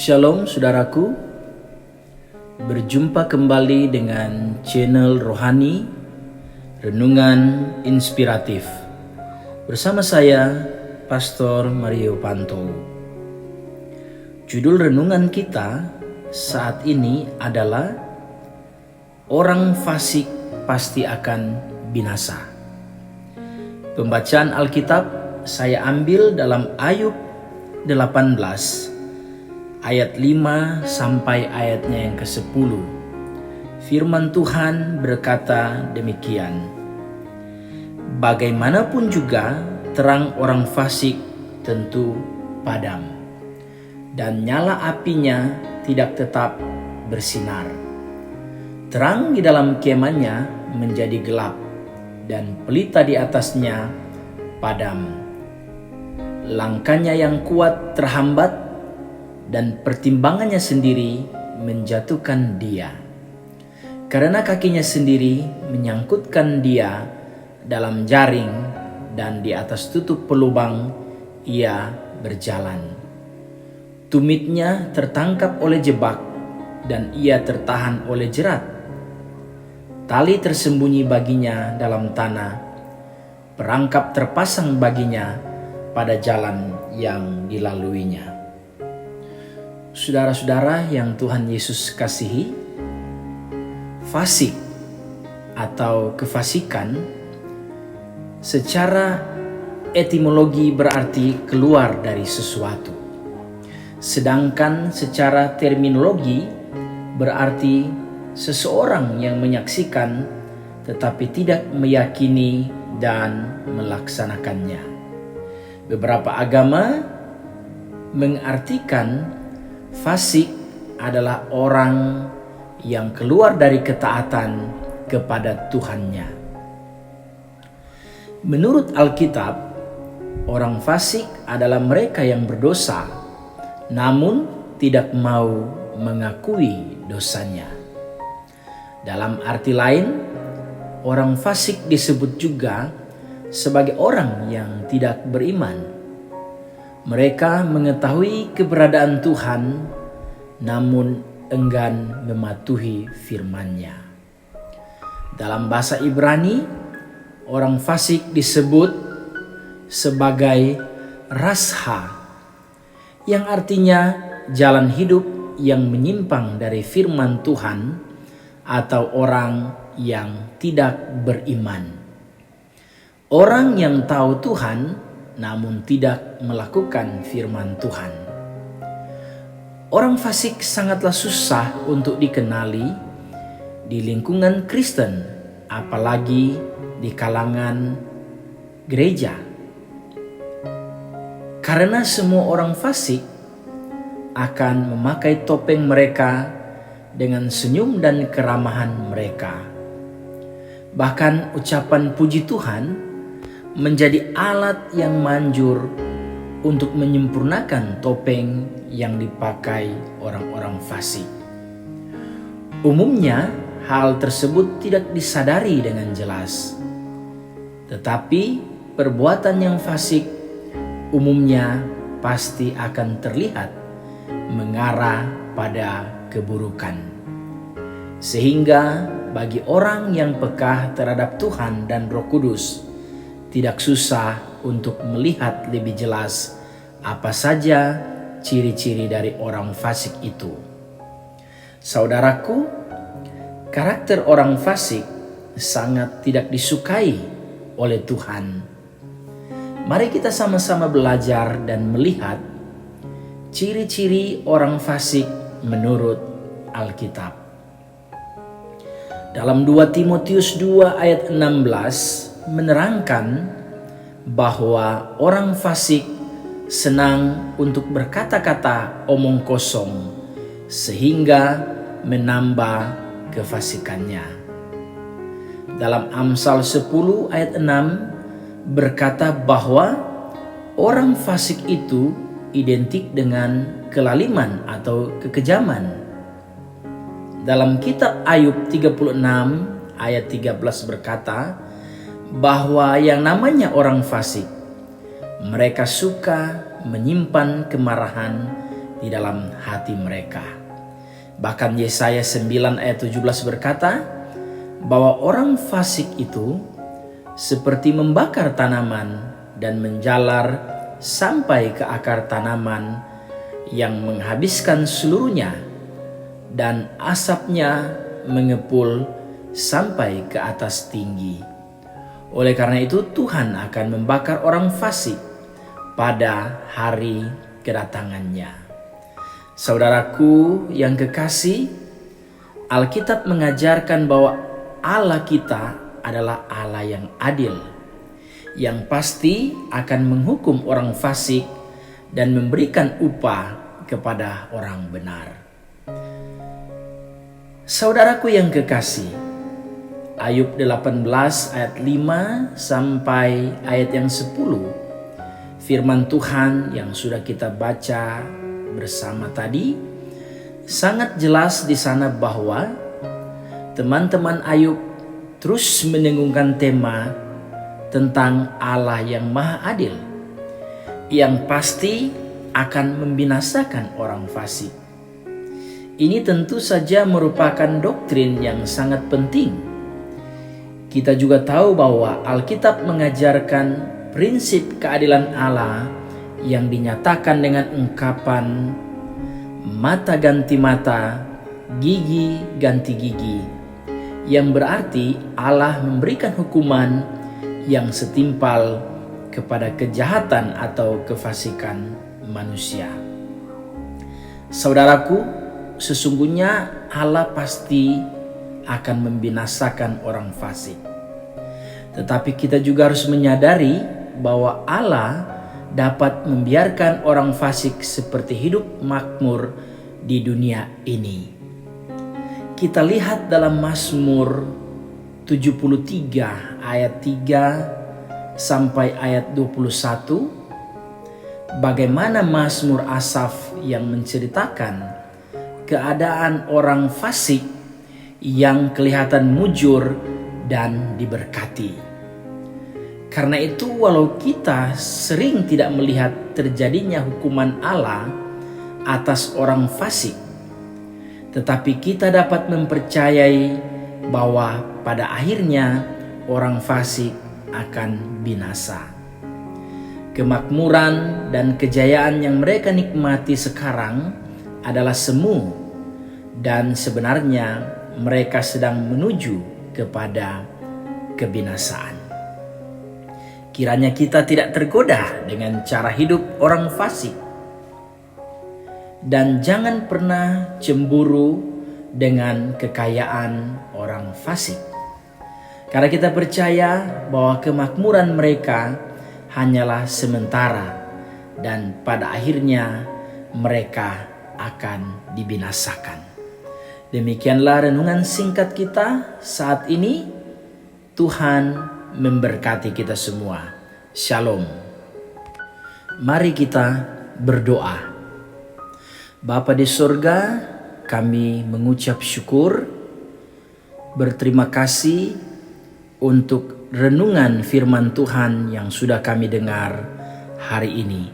Shalom saudaraku, berjumpa kembali dengan channel Rohani Renungan Inspiratif bersama saya, Pastor Mario Panto. Judul renungan kita saat ini adalah Orang Fasik Pasti Akan Binasa. Pembacaan Alkitab saya ambil dalam Ayub 18 ayat 5 sampai ayatnya yang ke-10. Firman Tuhan berkata demikian. Bagaimanapun juga terang orang fasik tentu padam, dan nyala apinya tidak tetap bersinar. Terang di dalam kemahnya menjadi gelap, dan pelita di atasnya padam. Langkahnya yang kuat terhambat, dan pertimbangannya sendiri menjatuhkan dia. Karena kakinya sendiri menyangkutkan dia dalam jaring, dan di atas tutup pelubang ia berjalan. Tumitnya tertangkap oleh jebak, dan ia tertahan oleh jerat. Tali tersembunyi baginya dalam tanah, perangkap terpasang baginya pada jalan yang dilaluinya. Saudara-saudara yang Tuhan Yesus kasihi, fasik atau kefasikan secara etimologi berarti keluar dari sesuatu. Sedangkan secara terminologi berarti seseorang yang menyaksikan tetapi tidak meyakini dan melaksanakannya. Beberapa agama mengartikan fasik adalah orang yang keluar dari ketaatan kepada Tuhannya. Menurut Alkitab, orang fasik adalah mereka yang berdosa, namun tidak mau mengakui dosanya. Dalam arti lain, orang fasik disebut juga sebagai orang yang tidak beriman. Mereka mengetahui keberadaan Tuhan, namun enggan mematuhi firman-Nya. Dalam bahasa Ibrani, orang fasik disebut sebagai rasha, yang artinya jalan hidup yang menyimpang dari firman Tuhan, atau orang yang tidak beriman. Orang yang tahu Tuhan namun tidak melakukan firman Tuhan. Orang fasik sangatlah susah untuk dikenali di lingkungan Kristen, apalagi di kalangan gereja. Karena semua orang fasik akan memakai topeng mereka dengan senyum dan keramahan mereka. Bahkan ucapan puji Tuhan menjadi alat yang manjur untuk menyempurnakan topeng yang dipakai orang-orang fasik. Umumnya hal tersebut tidak disadari dengan jelas, tetapi perbuatan yang fasik umumnya pasti akan terlihat mengarah pada keburukan. Sehingga bagi orang yang peka terhadap Tuhan dan Roh Kudus, tidak susah untuk melihat lebih jelas apa saja ciri-ciri dari orang fasik itu. Saudaraku, karakter orang fasik sangat tidak disukai oleh Tuhan. Mari kita sama-sama belajar dan melihat ciri-ciri orang fasik menurut Alkitab. Dalam 2 Timotius 2 ayat 16 menerangkan bahwa orang fasik senang untuk berkata-kata omong kosong sehingga menambah kefasikannya. Dalam Amsal 10 ayat 6 berkata bahwa orang fasik itu identik dengan kelaliman atau kekejaman. Dalam kitab Ayub 36 ayat 13 berkata bahwa yang namanya orang fasik, mereka suka menyimpan kemarahan di dalam hati mereka. Bahkan Yesaya 9 ayat 17 berkata bahwa orang fasik itu seperti membakar tanaman dan menjalar sampai ke akar tanaman yang menghabiskan seluruhnya, dan asapnya mengepul sampai ke atas tinggi. Oleh karena itu Tuhan akan membakar orang fasik pada hari kedatangannya. Saudaraku yang kekasih, Alkitab mengajarkan bahwa Allah kita adalah Allah yang adil, yang pasti akan menghukum orang fasik dan memberikan upah kepada orang benar. Saudaraku yang kekasih, Ayub 18 ayat 5 sampai ayat yang 10. Firman Tuhan yang sudah kita baca bersama tadi sangat jelas di sana bahwa teman-teman Ayub terus mendengungkan tema tentang Allah yang Maha Adil, yang pasti akan membinasakan orang fasik. Ini tentu saja merupakan doktrin yang sangat penting. Kita juga tahu bahwa Alkitab mengajarkan prinsip keadilan Allah yang dinyatakan dengan ungkapan mata ganti mata, gigi ganti gigi, yang berarti Allah memberikan hukuman yang setimpal kepada kejahatan atau kefasikan manusia. Saudaraku, sesungguhnya Allah pasti akan membinasakan orang fasik. Tetapi kita juga harus menyadari bahwa Allah dapat membiarkan orang fasik seperti hidup makmur di dunia ini. Kita lihat dalam Mazmur 73 ayat 3 sampai ayat 21, bagaimana Mazmur Asaf yang menceritakan keadaan orang fasik yang kelihatan mujur dan diberkati. Karena itu walau kita sering tidak melihat terjadinya hukuman Allah atas orang fasik, tetapi kita dapat mempercayai bahwa pada akhirnya orang fasik akan binasa. Kemakmuran dan kejayaan yang mereka nikmati sekarang adalah semu, dan sebenarnya mereka sedang menuju kepada kebinasaan. Kiranya kita tidak tergoda dengan cara hidup orang fasik, dan jangan pernah cemburu dengan kekayaan orang fasik, karena kita percaya bahwa kemakmuran mereka hanyalah sementara dan pada akhirnya mereka akan dibinasakan. Demikianlah renungan singkat kita saat ini. Tuhan memberkati kita semua. Shalom. Mari kita berdoa. Bapa di sorga, kami mengucap syukur, berterima kasih untuk renungan firman Tuhan yang sudah kami dengar hari ini,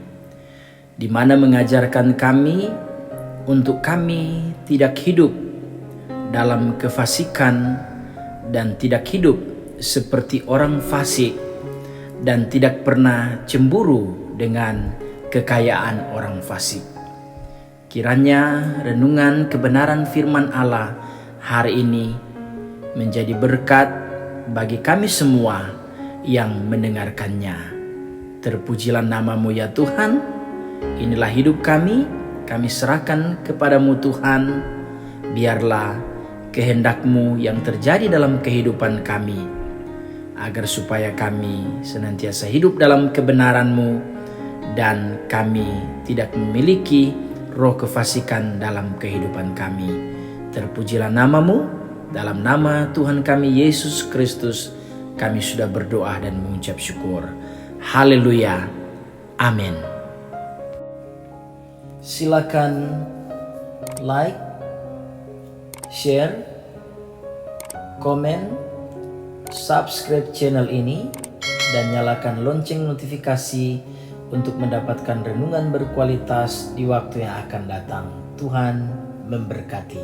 di mana mengajarkan kami untuk kami tidak hidup dalam kefasikan dan tidak hidup seperti orang fasik, dan tidak pernah cemburu dengan kekayaan orang fasik. Kiranya renungan kebenaran firman Allah hari ini menjadi berkat bagi kami semua yang mendengarkannya. Terpujilah nama-Mu ya Tuhan. Inilah hidup kami serahkan kepadamu Tuhan. Biarlah kehendak-Mu yang terjadi dalam kehidupan kami, agar supaya kami senantiasa hidup dalam kebenaran-Mu dan kami tidak memiliki roh kefasikan dalam kehidupan kami. Terpujilah nama-Mu. Dalam nama Tuhan kami Yesus Kristus kami sudah berdoa dan mengucap syukur. Haleluya. Amin. Silakan like, share, komen, subscribe channel ini, dan nyalakan lonceng notifikasi untuk mendapatkan renungan berkualitas di waktu yang akan datang. Tuhan memberkati.